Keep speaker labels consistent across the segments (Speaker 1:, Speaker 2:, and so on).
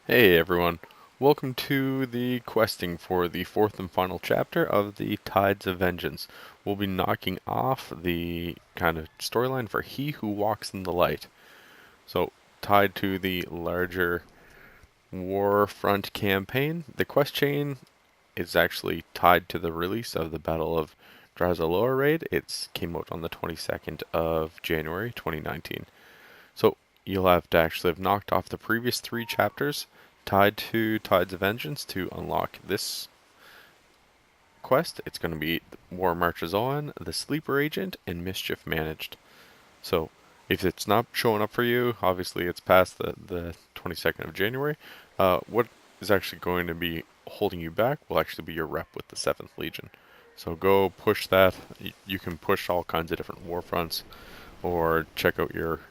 Speaker 1: Hey everyone, welcome to the questing for the fourth and final chapter of the Tides of Vengeance. We'll be knocking off the kind of storyline for He Who Walks in the Light. So, tied to the larger Warfront campaign, the quest chain is actually tied to the release of the Battle of Drazaloa raid. It came out on the 22nd of January 2019. So you'll have to actually have knocked off the previous three chapters tied to Tides of Vengeance to unlock this quest. It's going to be War Marches On, the Sleeper Agent, and Mischief Managed. So if it's not showing up for you, obviously it's past the 22nd of January. What is actually going to be holding you back will actually be your rep with the 7th Legion. So go push that. You can push all kinds of different war fronts or check out your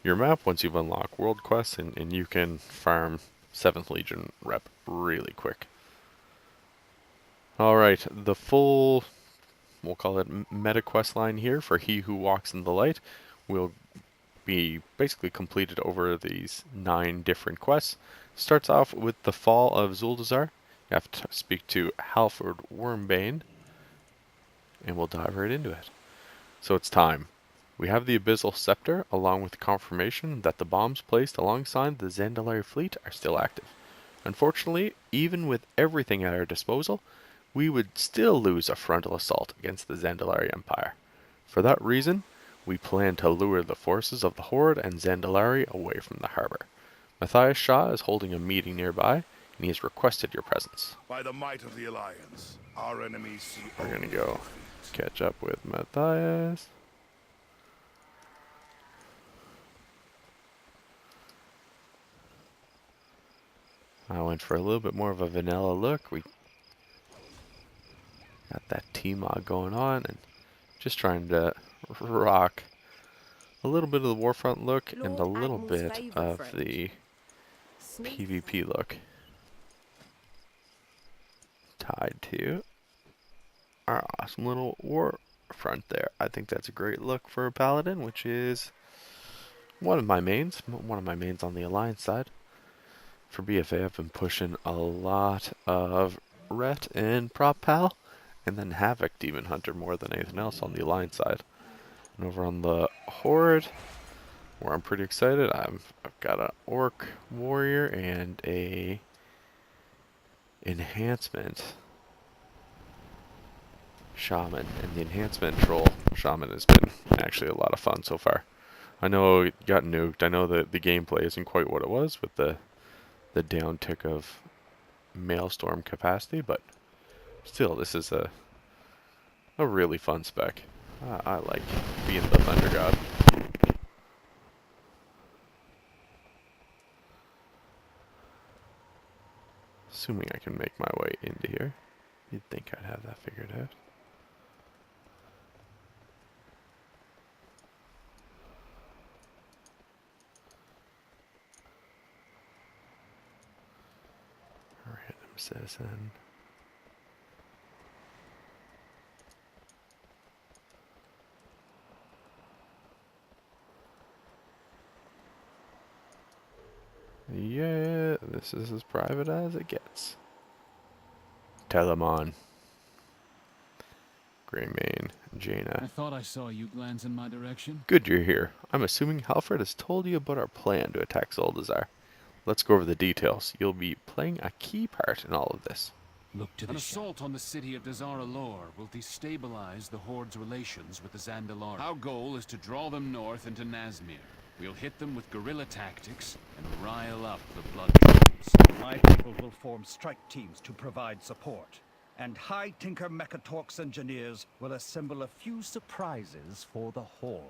Speaker 1: map once you've unlocked world quests, and you can farm 7th Legion rep really quick. Alright, the full, we'll call it meta quest line here for He Who Walks in the Light will be basically completed over these 9 different quests. Starts off with the Fall of Zuldazar. You have to speak to Halford Wormbane, and we'll dive right into it. So it's time. We have the Abyssal Scepter, along with confirmation that the bombs placed alongside the Zandalari fleet are still active. Unfortunately, even with everything at our disposal, we would still lose a frontal assault against the Zandalari Empire. For that reason, we plan to lure the forces of the Horde and Zandalari away from the harbor. Matthias Shaw is holding a meeting nearby, and he has requested your presence.
Speaker 2: By the might of the Alliance, our enemies see
Speaker 1: We're gonna
Speaker 2: only
Speaker 1: go
Speaker 2: defeat.
Speaker 1: catch up with Matthias. I went for a little bit more of a vanilla look. We got that T-mod going on and just trying to rock a little bit of the Warfront look and a
Speaker 3: Lord
Speaker 1: little
Speaker 3: Admiral's
Speaker 1: bit
Speaker 3: favourite
Speaker 1: of
Speaker 3: friend.
Speaker 1: the
Speaker 3: Smooth.
Speaker 1: PvP look. Tied to our awesome little Warfront there. I think that's a great look for a Paladin, which is one of my mains. One of my mains on the Alliance side. For BFA, I've been pushing a lot of Ret and Prop Pal, and then Havoc Demon Hunter more than anything else on the Alliance side. And over on the Horde, where I'm pretty excited, I've got an Orc Warrior and a Enhancement Shaman. And the Enhancement Troll Shaman has been actually a lot of fun so far. I know it got nuked. I know that the gameplay isn't quite what it was with the downtick of Maelstrom capacity, but still, this is a really fun spec. I like being the Thunder God. Assuming I can make my way into here. You'd think I'd have that figured out. Random citizen. Yeah, this is as private as it gets. Telaamon. Greymane.
Speaker 4: I
Speaker 1: Jaina.
Speaker 4: thought I saw you glance in my direction.
Speaker 1: Good you're here. I'm assuming Halfred has told you about our plan to attack Zuldazar. Let's go over the details. You'll be playing a key part in all of this.
Speaker 4: Look to the An assault on the city of Dazaralor will destabilize the Horde's relations with the Zandalari. Our goal is to draw them north into Nazmir. We'll hit them with guerrilla tactics and rile up the Blood Dragons.
Speaker 5: My people will form strike teams to provide support. And High Tinker Mechatorx engineers will assemble a few surprises for the Horde.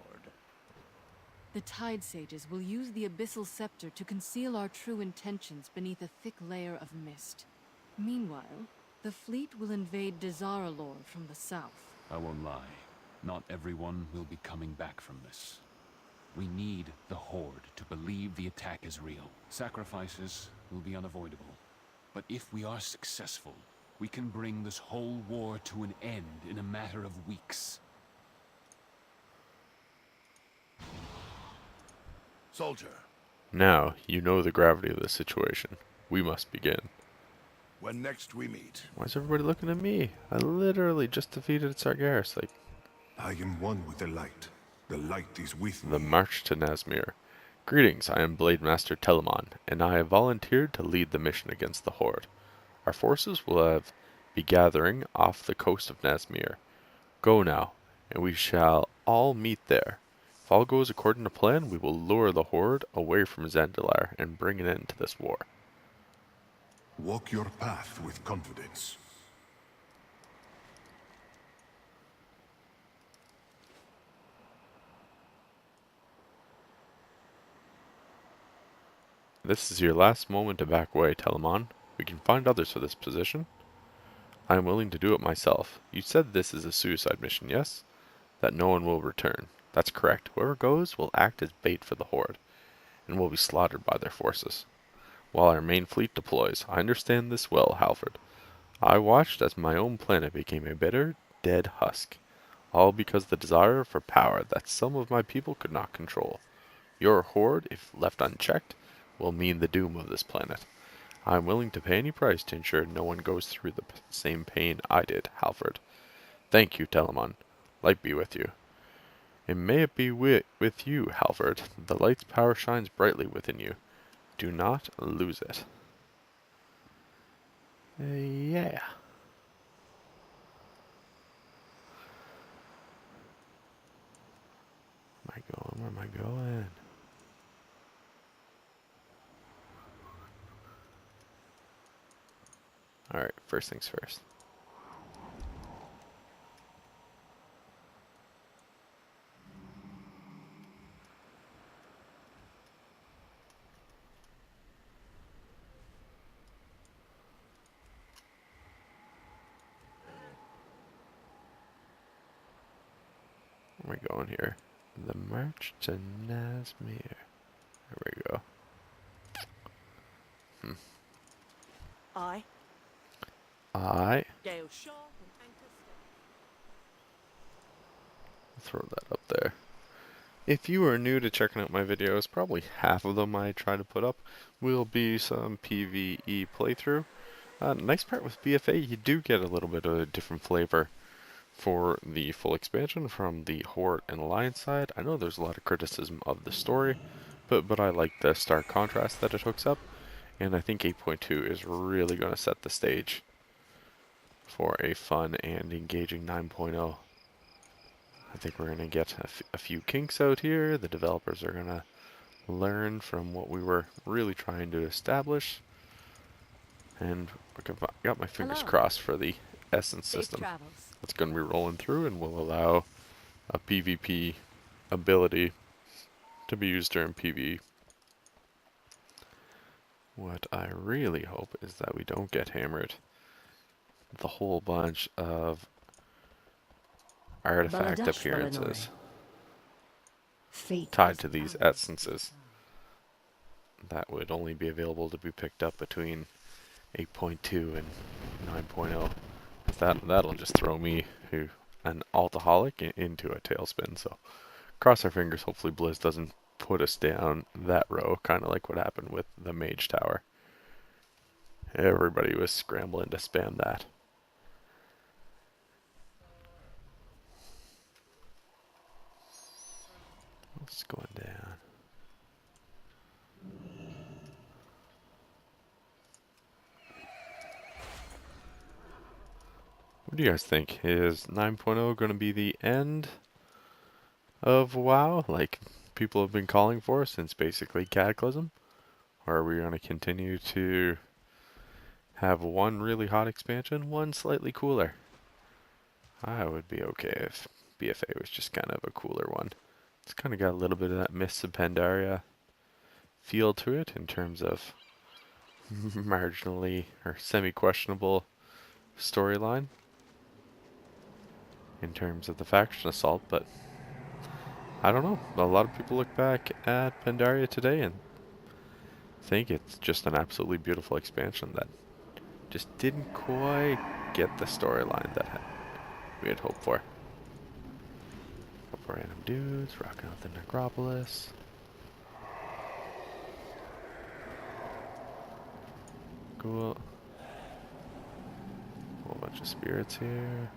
Speaker 6: The Tide Sages will use the Abyssal Scepter to conceal our true intentions beneath a thick layer of mist. Meanwhile, the fleet will invade Dazaralor from the south.
Speaker 4: I won't lie. Not everyone will be coming back from this. We need the Horde to believe the attack is real. Sacrifices will be unavoidable. But if we are successful, we can bring this whole war to an end in a matter of weeks.
Speaker 2: Soldier,
Speaker 1: Now, you know the gravity of the situation. We must begin.
Speaker 2: When next we meet,
Speaker 1: Why is everybody looking at me? I literally just defeated Sargeras. Like,
Speaker 2: I am one with the light. The light is with
Speaker 1: the
Speaker 2: me.
Speaker 1: march to Nazmir. Greetings, I am Blade Master Telaamon, and I have volunteered to lead the mission against the Horde. Our forces will be gathering off the coast of Nazmir. Go now, and we shall all meet there. If all goes according to plan, we will lure the Horde away from Zandalar and bring an end to this war.
Speaker 2: Walk your path with confidence.
Speaker 1: This is your last moment to back away, Telaamon. We can find others for this position. I am willing to do it myself. You said this is a suicide mission, yes? That no one will return. That's correct. Whoever goes will act as bait for the Horde, and will be slaughtered by their forces, while our main fleet deploys. I understand this well, Halford. I watched as my own planet became a bitter, dead husk, all because of the desire for power that some of my people could not control. Your Horde, if left unchecked, will mean the doom of this planet. I am willing to pay any price to ensure no one goes through the same pain I did, Halford. Thank you, Telaamon. Light be with you. And may it be with you, Halford. The light's power shines brightly within you. Do not lose it. Yeah. Where am I going? Where am I going? Alright, first things first. Where am I going here? The march to Nazmir. There we go.
Speaker 3: I,
Speaker 1: I
Speaker 3: Gale Sharp and Anchor
Speaker 1: throw that up there. If you are new to checking out my videos, probably half of them I try to put up will be some PvE playthrough. Nice part with BFA, you do get a little bit of a different flavor for the full expansion from the Horde and Alliance side. I know there's a lot of criticism of the story, but I like the stark contrast that it hooks up, and I think 8.2 is really going to set the stage for a fun and engaging 9.0. I think we're going to get a few kinks out here. The developers are going to learn from what we were really trying to establish. And I got my fingers
Speaker 6: Hello.
Speaker 1: crossed for the Essence
Speaker 6: Safe
Speaker 1: system.
Speaker 6: travels.
Speaker 1: It's going to be rolling through and will allow a PvP ability to be used during PvE. What I really hope is that we don't get hammered with a whole bunch of artifact
Speaker 7: Baladash
Speaker 1: appearances
Speaker 7: Fate
Speaker 1: tied
Speaker 7: is
Speaker 1: to these
Speaker 7: ours.
Speaker 1: essences that would only be available to be picked up between 8.2 and 9.0. That'll just throw me, who an altaholic, into a tailspin. So cross our fingers. Hopefully Blizz doesn't put us down that row, kind of like what happened with the Mage Tower. Everybody was scrambling to spam that. What's going down? What do you guys think? Is 9.0 going to be the end of WoW, like people have been calling for since basically Cataclysm? Or are we going to continue to have one really hot expansion, one slightly cooler? I would be okay if BFA was just kind of a cooler one. It's kind of got a little bit of that Mists of Pandaria feel to it in terms of marginally or semi-questionable storyline in terms of the faction assault, but I don't know. A lot of people look back at Pandaria today and think it's just an absolutely beautiful expansion that just didn't quite get the storyline that we had hoped for. Couple random dudes rocking out the necropolis. cool. Whole bunch of spirits here.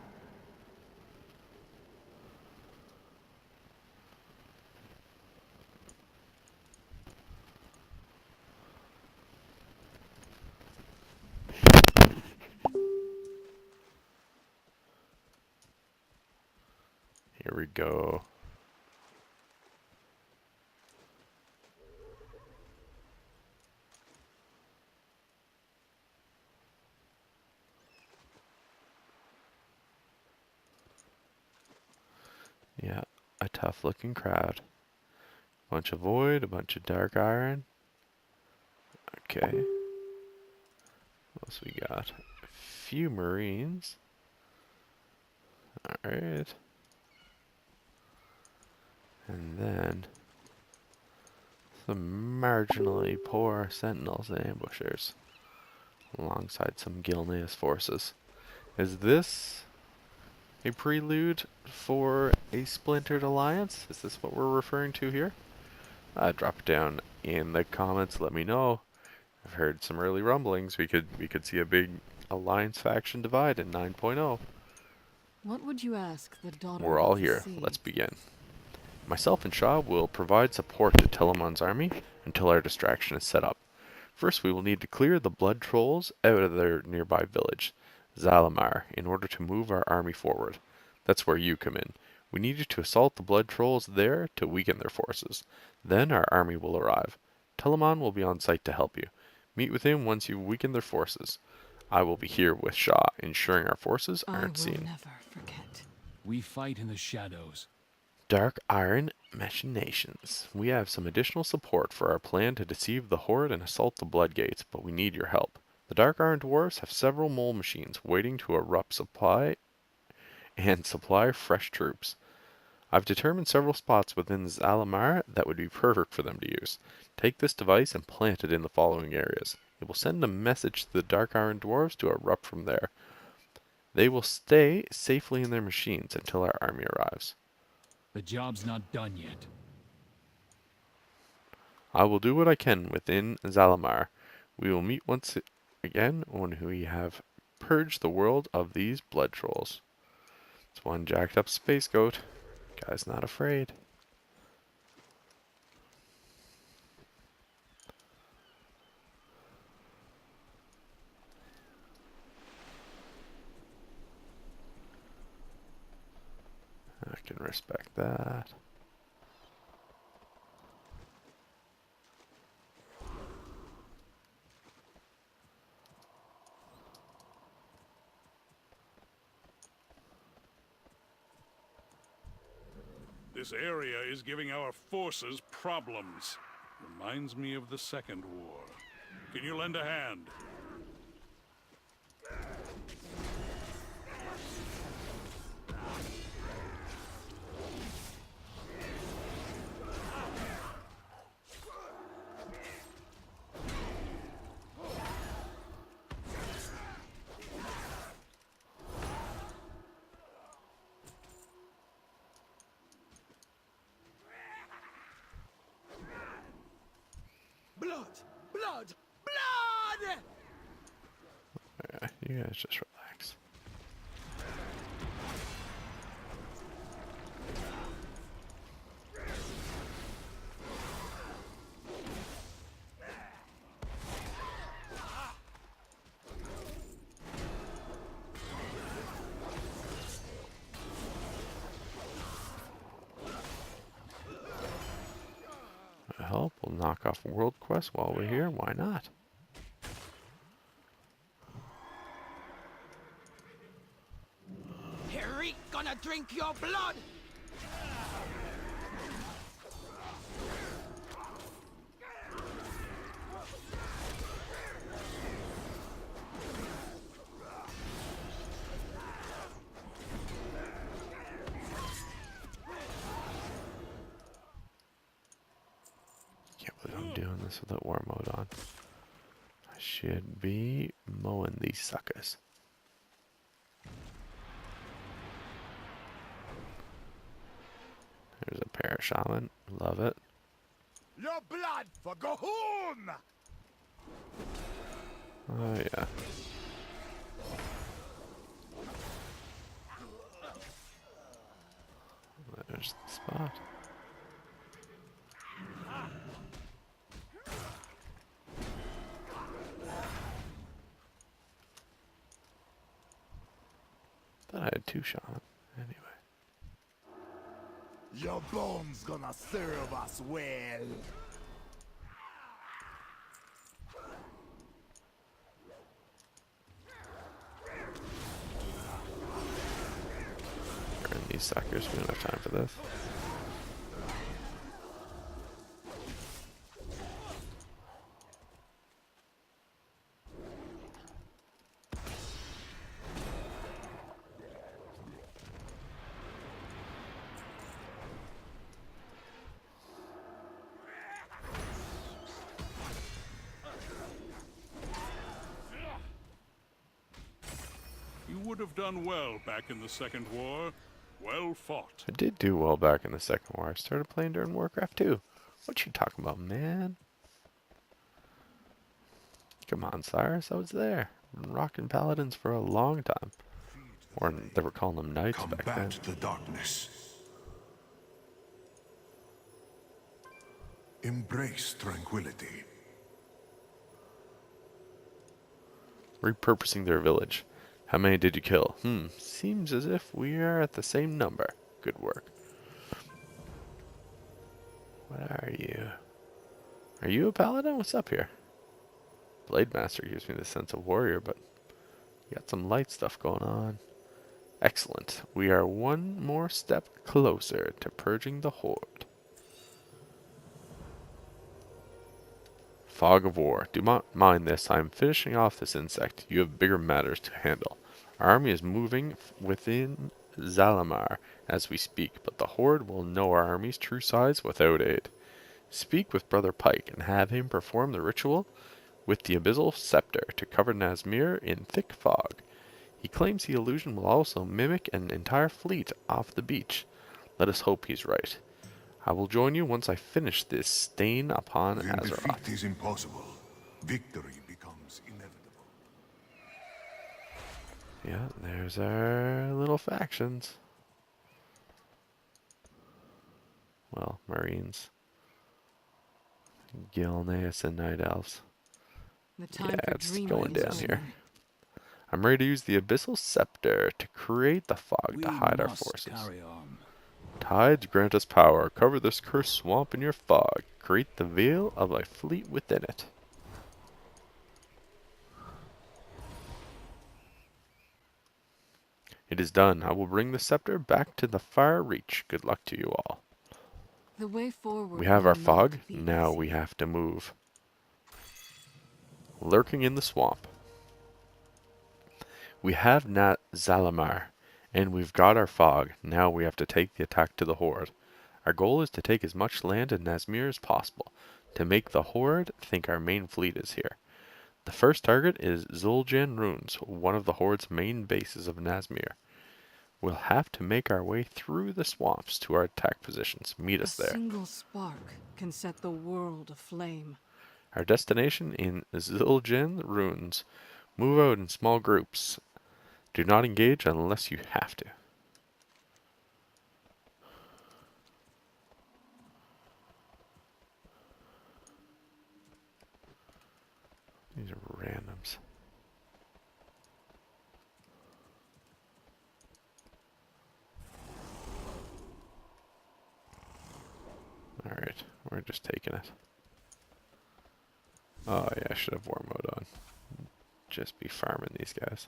Speaker 1: Here we go. Yeah, a tough looking crowd. Bunch of void, a bunch of dark iron. Okay. What else we got? A few marines. Alright. And then some marginally poor sentinels and ambushers. Alongside some Gilneas forces. Is this a prelude for a splintered alliance? Is this what we're referring to here? Drop it down in the comments. Let me know. I've heard some early rumblings. We could see a big alliance faction divide in 9.0.
Speaker 6: What would you ask the daughter
Speaker 1: We're all
Speaker 6: of the
Speaker 1: here.
Speaker 6: sea?
Speaker 1: Let's begin. Myself and Shaw will provide support to Telaamon's army until our distraction is set up. First, we will need to clear the blood trolls out of their nearby village, Zalamar, in order to move our army forward. That's where you come in. We need you to assault the blood trolls there to weaken their forces. Then our army will arrive. Telaamon will be on site to help you. Meet with him once you've weakened their forces. I will be here with Shaw, ensuring our forces
Speaker 6: I
Speaker 1: aren't
Speaker 6: will
Speaker 1: seen.
Speaker 6: never forget.
Speaker 4: We fight in the shadows.
Speaker 1: Dark Iron Machinations. We have some additional support for our plan to deceive the Horde and assault the Bloodgates, but we need your help. The Dark Iron Dwarves have several mole machines waiting to erupt supply fresh troops. I've determined several spots within Zalamar that would be perfect for them to use. Take this device and plant it in the following areas. It will send a message to the Dark Iron Dwarves to erupt from there. They will stay safely in their machines until our army arrives.
Speaker 4: The job's not done yet.
Speaker 1: I will do what I can within Zalamar. We will meet once again when we have purged the world of these blood trolls. It's one jacked up space goat. Guy's not afraid. I can respect that.
Speaker 8: This area is giving our forces problems. Reminds me of the Second War. Can you lend a hand?
Speaker 3: Blood! Blood! Blood!
Speaker 1: Yeah, you guys just relax. Help, we'll knock off World Quest while we're here. Why not?
Speaker 3: Harry gonna drink your blood!
Speaker 1: Can't believe I'm doing this without war mode on. I should be mowing these suckers. There's a pair of shaman. Love it.
Speaker 2: Your blood for Gahun!
Speaker 1: Oh, yeah. There's the spot. Thought I had 2 shot. Anyway.
Speaker 3: Your bones gonna serve us well.
Speaker 1: Burn these suckers. We don't have time for this.
Speaker 8: You would have done well back in the Second War. Well fought.
Speaker 1: I did do well back in the Second War. I started playing during Warcraft 2. What you talking about, man? Come on, Cyrus. I was there. Been rocking paladins for a long time. Or they were calling them knights back then.
Speaker 2: Combat the darkness. Embrace tranquility.
Speaker 1: Repurposing their village. How many did you kill? Seems as if we are at the same number. Good work. What are you? Are you a paladin? What's up here? Blade Master gives me the sense of warrior, but you got some light stuff going on. Excellent. We are one more step closer to purging the Horde. Fog of War. Do not mind this. I am finishing off this insect. You have bigger matters to handle. Our army is moving within Zalamar as we speak, but the Horde will know our army's true size without aid. Speak with Brother Pike and have him perform the ritual with the Abyssal Scepter to cover Nazmir in thick fog. He claims the illusion will also mimic an entire fleet off the beach. Let us hope he's right. I will join you once I finish this stain upon
Speaker 2: When
Speaker 1: Azeroth.
Speaker 2: defeat is impossible, victory becomes inevitable.
Speaker 1: Yeah, there's our little factions. Well, Marines. Gilneas and Night Elves.
Speaker 6: The time
Speaker 1: Yeah,
Speaker 6: for
Speaker 1: it's
Speaker 6: dreaming
Speaker 1: going
Speaker 6: is
Speaker 1: down here.
Speaker 6: over.
Speaker 1: I'm ready to use the Abyssal Scepter to create the fog to hide our forces.
Speaker 4: Carry on.
Speaker 1: Tides grant us power. Cover this cursed swamp in your fog. Create the veil of a fleet within it. It is done. I will bring the scepter back to the far reach. Good luck to you all.
Speaker 6: The way forward
Speaker 1: We have
Speaker 6: will
Speaker 1: our
Speaker 6: not
Speaker 1: fog.
Speaker 6: be
Speaker 1: Now
Speaker 6: easy.
Speaker 1: we have to move. Lurking in the swamp. We have Nat Zalamar, and we've got our fog. Now we have to take the attack to the Horde. Our goal is to take as much land in Nazmir as possible, to make the Horde think our main fleet is here. The first target is Zul'jin Ruins, one of the Horde's main bases of Nazmir. We'll have to make our way through the swamps to our attack positions. Meet
Speaker 6: A
Speaker 1: us there.
Speaker 6: single spark can set the world aflame.
Speaker 1: Our destination in Zul'jin Ruins. Move out in small groups. Do not engage unless you have to. These are randoms. Alright, we're just taking it. Oh yeah, I should have war mode on. Just be farming these guys.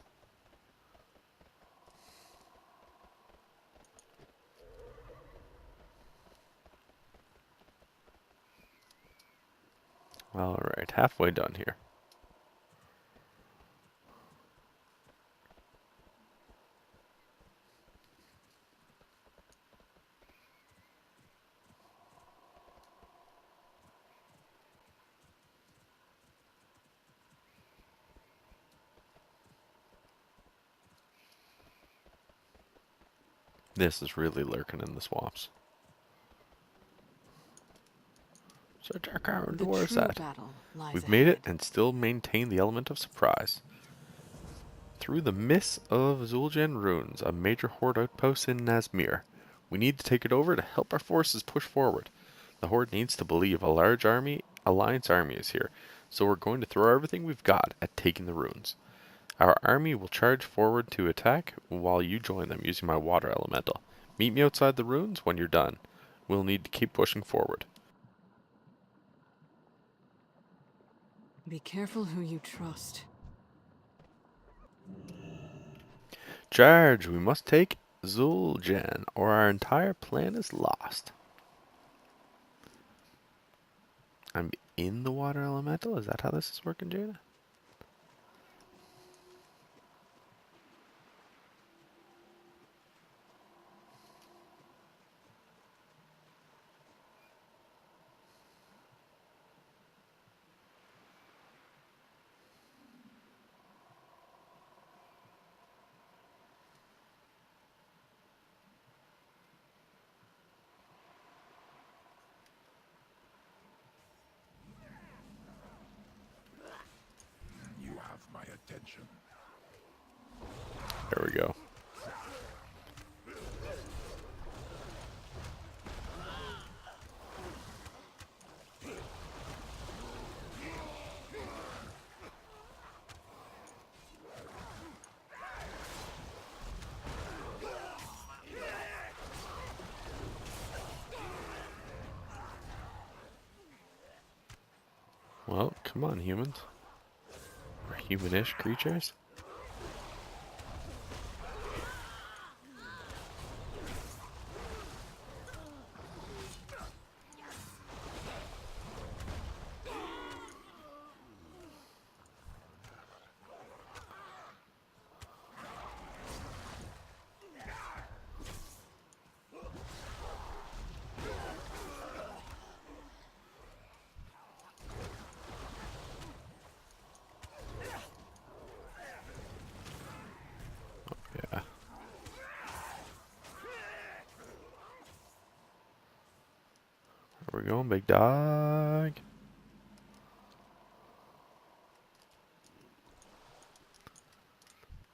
Speaker 1: Alright, halfway done here. This is really lurking in the swamps. The Jaxsun,
Speaker 6: The
Speaker 1: where's
Speaker 6: true
Speaker 1: that?
Speaker 6: battle lies
Speaker 1: We've
Speaker 6: ahead.
Speaker 1: made it and still maintain the element of surprise. Through the mists of Zul'Jin ruins, a major horde outpost in Nazmir. We need to take it over to help our forces push forward. The horde needs to believe a large alliance army is here, so we're going to throw everything we've got at taking the ruins. Our army will charge forward to attack while you join them using my water elemental. Meet me outside the ruins when you're done. We'll need to keep pushing forward.
Speaker 6: Be careful who you trust.
Speaker 1: Charge! We must take Zul'Jin, or our entire plan is lost. I'm in the water elemental? Is that how this is working, Jada?
Speaker 2: You have my attention.
Speaker 1: There we go. Well, come on, humans. Or humanish creatures. Yeah. Where we going, big dog?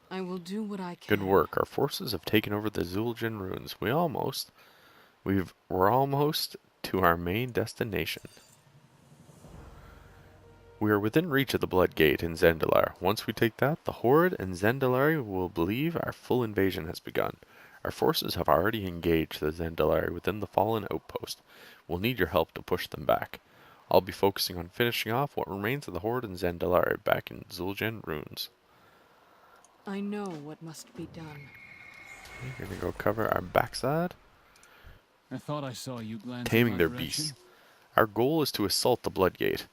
Speaker 6: I will do what I can.
Speaker 1: Good work. Our forces have taken over the Zul'Jin ruins. We're almost to our main destination. We are within reach of the Blood Gate in Zandalar. Once we take that, the Horde and Zandalari will believe our full invasion has begun. Our forces have already engaged the Zandalari within the fallen outpost. We'll need your help to push them back. I'll be focusing on finishing off what remains of the Horde and Zandalari back in Zul'Jin ruins.
Speaker 6: I know what must be done.
Speaker 1: We're gonna go cover our backside.
Speaker 4: I thought I saw you glance in
Speaker 1: Taming
Speaker 4: my
Speaker 1: their
Speaker 4: direction.
Speaker 1: beasts. Our goal is to assault the Blood Gate.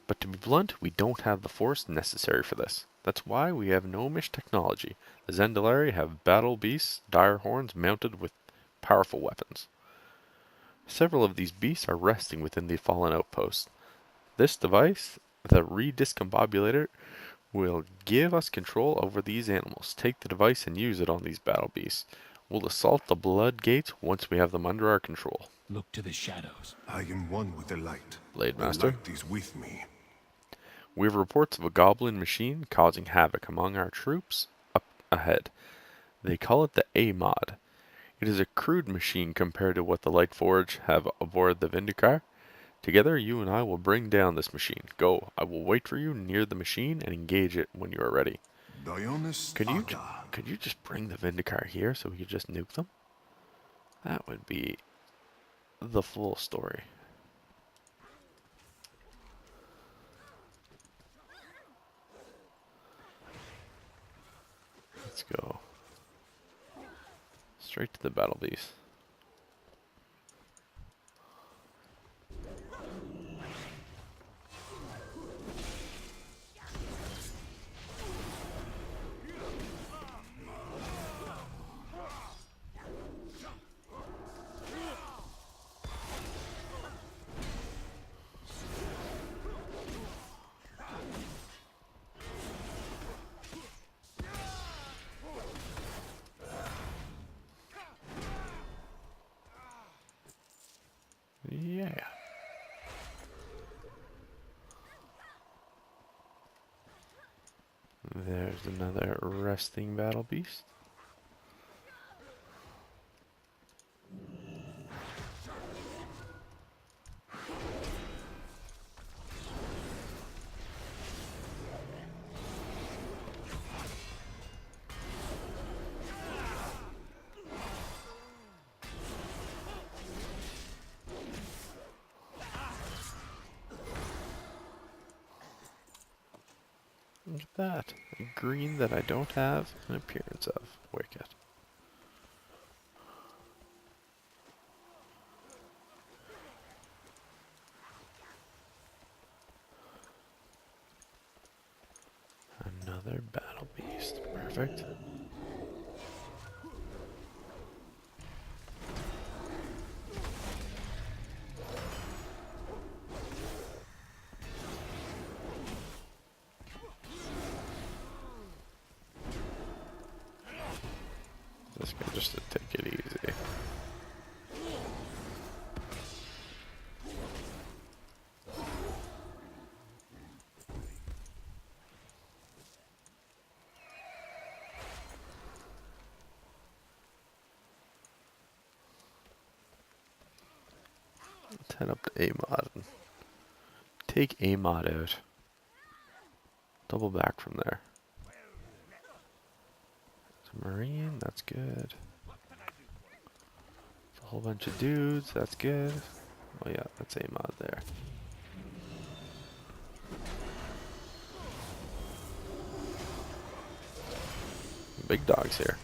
Speaker 1: But to be blunt, we don't have the force necessary for this. That's why we have gnomish technology. The Zandalari have battle beasts, dire horns mounted with powerful weapons. Several of these beasts are resting within the fallen outpost. This device, the rediscombobulator, will give us control over these animals. Take the device and use it on these battle beasts. We'll assault the Blood Gates once we have them under our control.
Speaker 4: Look to the shadows.
Speaker 2: I am one with the light.
Speaker 1: Blade
Speaker 2: The
Speaker 1: Master.
Speaker 2: light is with me.
Speaker 1: We have reports of a goblin machine causing havoc among our troops up ahead. They call it the A-Mod. It is a crude machine compared to what the Lightforge have aboard the Vindicar. Together, you and I will bring down this machine. Go. I will wait for you near the machine and engage it when you are ready.
Speaker 2: Dionys
Speaker 1: Could you
Speaker 2: Aga.
Speaker 1: could you just bring the Vindicar here so we could just nuke them? That would be the full story. Let's go. Straight to the battle beast. There's another resting battle beast. Look at that. A green that I don't have an appearance of. Wicked. Another battle beast. Perfect. This guy just to take it easy. Let's head up to A-Mod and take A-Mod out. Double back from there. It's a Marine, that's good. It's a whole bunch of dudes, that's good. Oh yeah, that's A-Mod there. Big dogs here.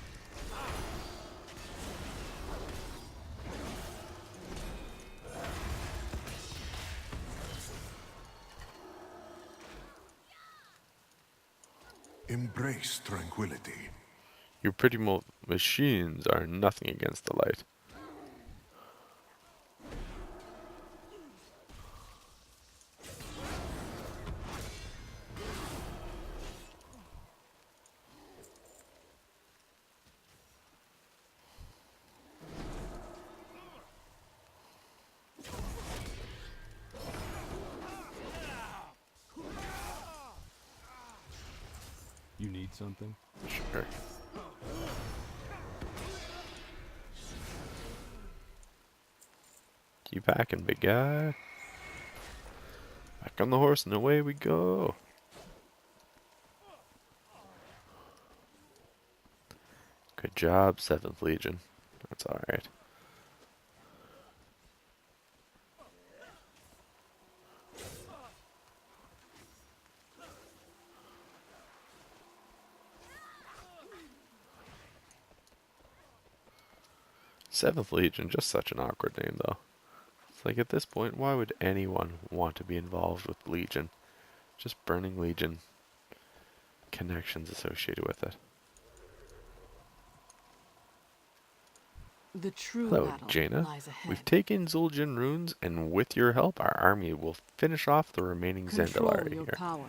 Speaker 2: Embrace tranquility.
Speaker 1: Your pretty machines are nothing against the light.
Speaker 4: You need something?
Speaker 1: Sure. Keep hacking, big guy. Back on the horse and away we go. Good job, 7th Legion. That's alright. Seventh Legion, just such an awkward name though. It's like at this point, why would anyone want to be involved with Legion? Just burning Legion connections associated with it.
Speaker 6: The true
Speaker 1: Hello,
Speaker 6: battle
Speaker 1: Jaina.
Speaker 6: lies ahead.
Speaker 1: We've taken Zul'jin runes, and with your help, our army will finish off the remaining
Speaker 6: Control
Speaker 1: Zandalari
Speaker 6: your
Speaker 1: here.
Speaker 6: power.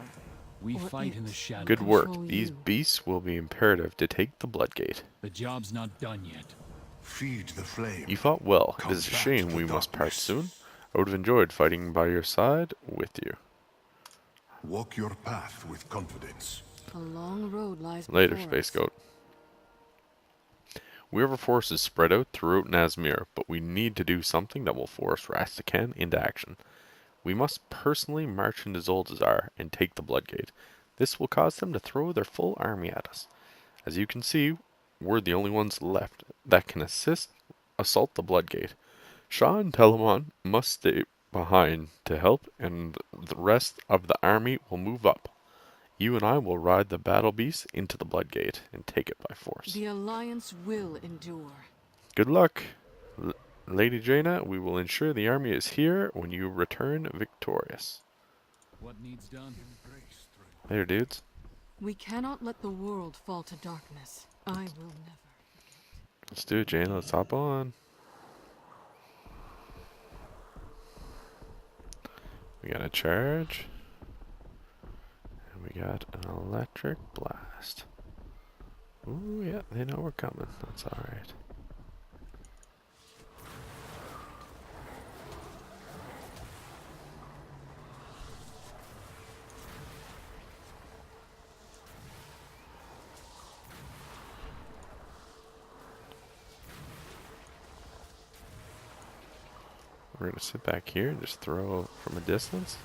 Speaker 4: We
Speaker 6: Or
Speaker 4: fight in the
Speaker 6: it.
Speaker 4: shadows.
Speaker 1: Good work.
Speaker 6: Control
Speaker 1: These
Speaker 6: you.
Speaker 1: beasts will be imperative to take the Bloodgate.
Speaker 4: The job's not done yet.
Speaker 2: Feed the flame.
Speaker 1: You fought well. It is a
Speaker 2: Combat
Speaker 1: shame
Speaker 2: the
Speaker 1: we must part
Speaker 2: darkness.
Speaker 1: soon. I would have enjoyed fighting by your side with you.
Speaker 2: Walk your path with confidence.
Speaker 6: A long road lies
Speaker 1: Later,
Speaker 6: before
Speaker 1: Space
Speaker 6: us.
Speaker 1: Goat. We have our forces spread out throughout Nazmir, but we need to do something that will force Rastakhan into action. We must personally march into Zuldazar and take the Bloodgate. This will cause them to throw their full army at us. As you can see, we're the only ones left that can assault the Bloodgate. Shah and Telaamon must stay behind to help, and the rest of the army will move up. You and I will ride the battle beast into the Bloodgate and take it by force.
Speaker 6: The Alliance will endure.
Speaker 1: Good luck, Lady Jaina. We will ensure the army is here when you return victorious.
Speaker 4: What needs done?
Speaker 1: Later, dudes.
Speaker 6: We cannot let the world fall to darkness. I will never.
Speaker 1: Let's do it, Jaina. Let's hop on. We got a charge. And we got an electric blast. Ooh, yeah, they know we're coming. That's alright. We're going to sit back here and just throw from a distance.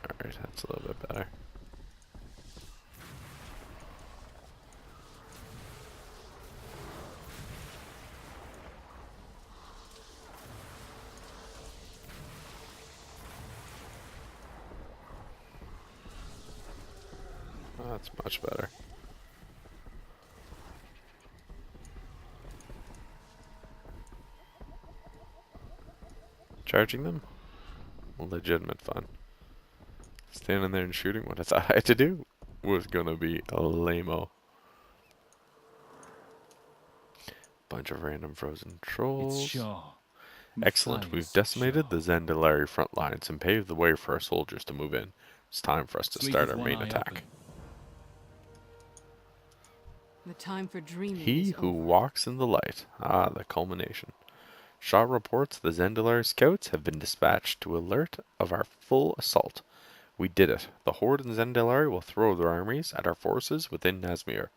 Speaker 1: Alright, that's a little bit better. Oh, that's much better. Charging them? Legitimate fun. Standing there and shooting what I thought I had to do was gonna be a lame-o. Bunch of random frozen
Speaker 4: It's
Speaker 1: trolls.
Speaker 4: Shaw.
Speaker 1: Excellent. We've
Speaker 4: Matthias
Speaker 1: decimated
Speaker 4: Shaw.
Speaker 1: the Zendalari front lines and paved the way for our soldiers to move in. It's time for us to
Speaker 4: Sleep
Speaker 1: start
Speaker 4: with
Speaker 1: our
Speaker 4: one
Speaker 1: main
Speaker 4: eye
Speaker 1: attack.
Speaker 4: open.
Speaker 6: The time for dreaming
Speaker 1: He
Speaker 6: is
Speaker 1: who
Speaker 6: over.
Speaker 1: walks in the light. Ah, the culmination. Shaw reports the Zendalari scouts have been dispatched to alert of our full assault. We did it. The Horde and Zendalari will throw their armies at our forces within Nazmir.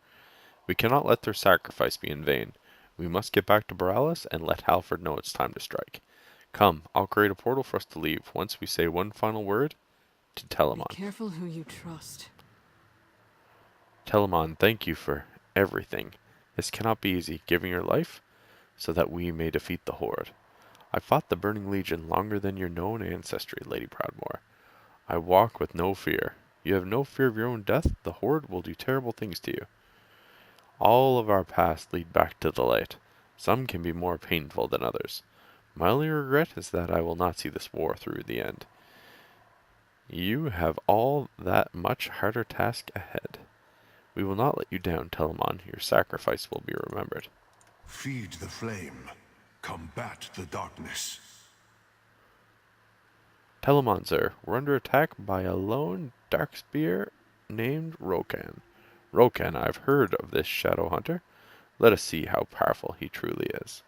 Speaker 1: We cannot let their sacrifice be in vain. We must get back to Borealis and let Halford know it's time to strike. Come, I'll create a portal for us to leave once we say one final word to
Speaker 6: Be
Speaker 1: Telaamon.
Speaker 6: careful who you trust.
Speaker 1: Telaamon, thank you for everything. This cannot be easy, giving your life so that we may defeat the Horde. I fought the Burning Legion longer than your known ancestry, Lady Proudmoore. I walk with no fear. You have no fear of your own death. The Horde will do terrible things to you. All of our paths lead back to the light. Some can be more painful than others. My only regret is that I will not see this war through the end. You have all that much harder task ahead. We will not let you down, Telaamon. Your sacrifice will be remembered.
Speaker 2: Feed the flame. Combat the darkness.
Speaker 1: Telaamon, sir, we're under attack by a lone darkspear named Rokan. Rokan, I've heard of this shadow hunter. Let us see how powerful he truly is.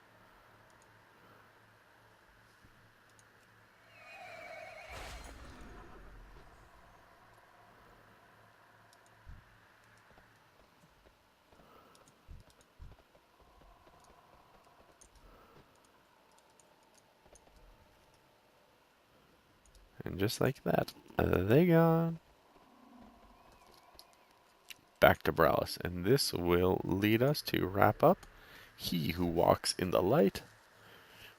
Speaker 1: And just like that, they gone. Back to Borealis, and this will lead us to wrap up He Who Walks in the Light,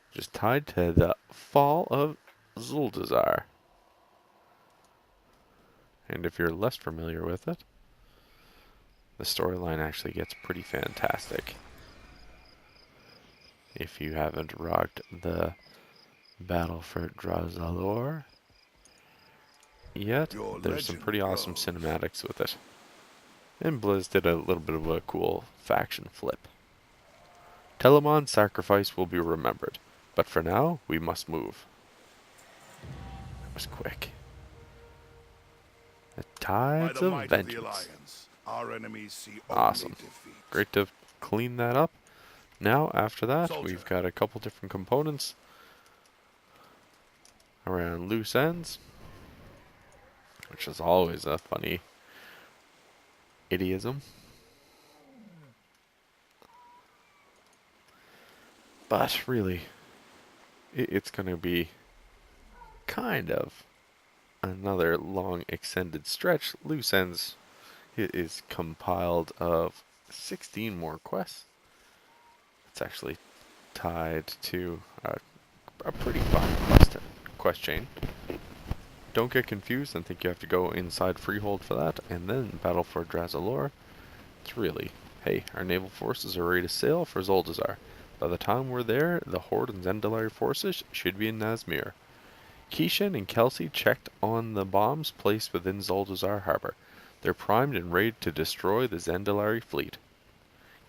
Speaker 1: which is tied to the fall of Zuldazar. And if you're less familiar with it, the storyline actually gets pretty fantastic. If you haven't rocked the Battle for Drazalor yet,
Speaker 2: Your
Speaker 1: there's some
Speaker 2: legend
Speaker 1: pretty awesome
Speaker 2: grows.
Speaker 1: cinematics with it. And Blizz did a little bit of a cool faction flip. Telaamon's sacrifice will be remembered, but for now, we must move. That was quick. The
Speaker 3: By
Speaker 1: Tides
Speaker 3: the
Speaker 1: of
Speaker 3: might of the
Speaker 1: Vengeance.
Speaker 3: Alliance, our enemies see
Speaker 1: Awesome.
Speaker 3: only defeat.
Speaker 1: Great to clean that up. Now, after that,
Speaker 3: Soldier.
Speaker 1: we've got a couple different components around loose ends, which is always a funny idiom. But really, it's going to be kind of another long extended stretch. Loose ends is compiled of 16 more quests. It's actually tied to a pretty fun quest chain. Don't get confused and think you have to go inside Freehold for that, and then battle for Drazalor. It's really, hey, our naval forces are ready to sail for Zuldazar. By the time we're there, the Horde and Zendalari forces should be in Nazmir. Keishan and Kelsey checked on the bombs placed within Zuldazar harbor. They're primed and ready to destroy the Zendalari fleet.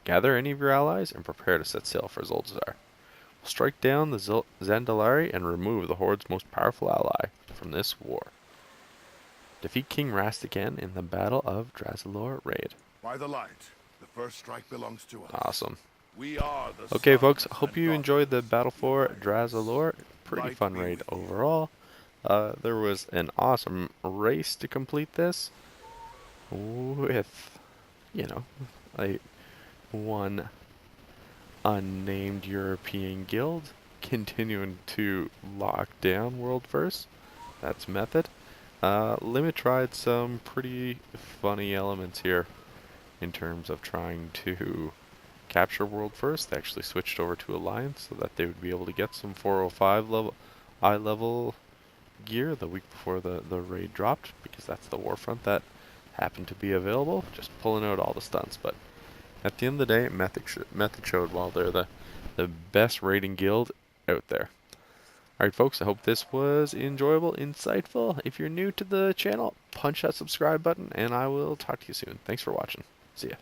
Speaker 1: Gather any of your allies and prepare to set sail for Zuldazar. We'll strike down the Zendalari and remove the Horde's most powerful ally from this war. Defeat King Rast again in the Battle of Drazalor raid.
Speaker 3: By the light, the first strike belongs to us.
Speaker 1: Awesome.
Speaker 3: We are the
Speaker 1: Okay, folks,
Speaker 3: sons
Speaker 1: hope
Speaker 3: and
Speaker 1: you enjoyed the
Speaker 3: daughters
Speaker 1: Battle
Speaker 3: of the
Speaker 1: for
Speaker 3: Alliance.
Speaker 1: Drazalor. Pretty
Speaker 3: Light
Speaker 1: fun
Speaker 3: be
Speaker 1: raid
Speaker 3: with you.
Speaker 1: overall. There was an awesome race to complete this with, you know, one unnamed European guild continuing to lock down world first. That's method. Limit tried some pretty funny elements here in terms of trying to capture world first. They actually switched over to Alliance so that they would be able to get some 405 level eye level gear the week before the raid dropped, because that's the Warfront that happened to be available. Just pulling out all the stunts, but at the end of the day, Method showed while they're the best raiding guild out there. Alright folks, I hope this was enjoyable, insightful. If you're new to the channel, punch that subscribe button, and I will talk to you soon. Thanks for watching. See ya.